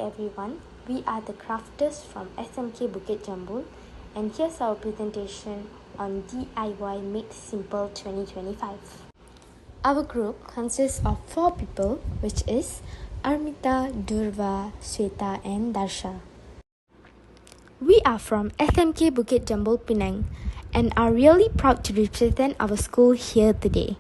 everyone, we are the crafters from SMK Bukit Jambul, and here's our presentation on DIY Made Simple 2025. Our group consists of 4 people, which is Armita, Durva, Sweta and Darsha. We are from SMK Bukit Jambul, Penang, and are really proud to represent our school here today.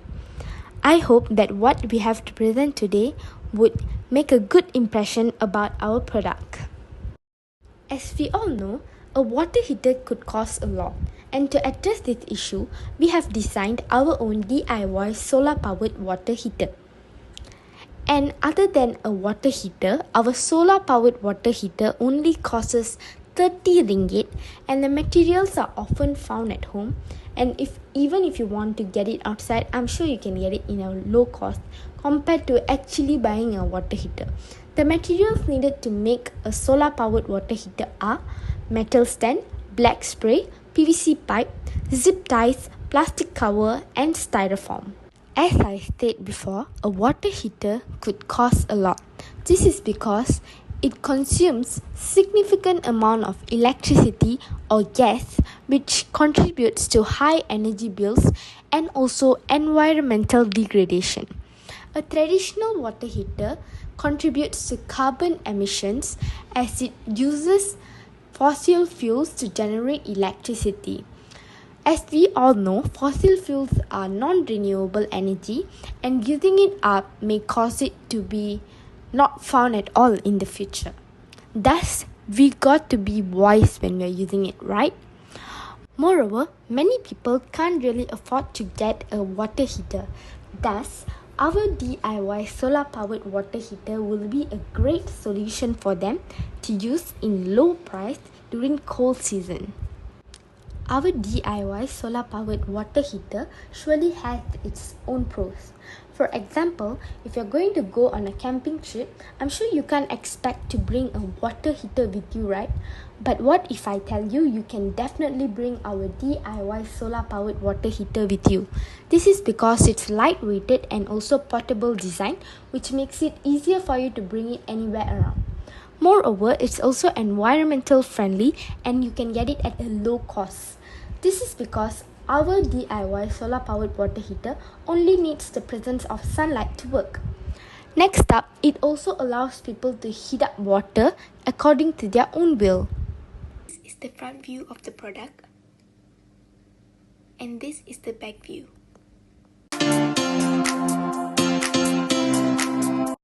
I hope that what we have to present today would make a good impression about our product. As we all know, a water heater could cost a lot, and to address this issue, we have designed our own DIY solar-powered water heater. And other than a water heater, our solar-powered water heater only costs 30 ringgit, and the materials are often found at home. And even if you want to get it outside, I'm sure you can get it in a low cost compared to actually buying a water heater. The materials needed to make a solar powered water heater are metal stand, black spray, PVC pipe, zip ties, plastic cover and styrofoam. As I stated before, a water heater could cost a lot. This is because it consumes significant amount of electricity or gas, which contributes to high energy bills and also environmental degradation. A traditional water heater contributes to carbon emissions as it uses fossil fuels to generate electricity. As we all know, fossil fuels are non-renewable energy, and using it up may cause it to be not found at all in the future. Thus, we got to be wise when we're using it, right? Moreover, many people can't really afford to get a water heater. Thus, our DIY solar-powered water heater will be a great solution for them to use in low price during cold season. Our DIY solar-powered water heater surely has its own pros. For example, if you're going to go on a camping trip, I'm sure you can't expect to bring a water heater with you, right? But what if I tell you, you can definitely bring our DIY solar-powered water heater with you? This is because it's light-weighted and also portable design, which makes it easier for you to bring it anywhere around. Moreover, it's also environmental friendly and you can get it at a low cost. This is because our DIY solar-powered water heater only needs the presence of sunlight to work. Next up, it also allows people to heat up water according to their own will. This is the front view of the product, and this is the back view.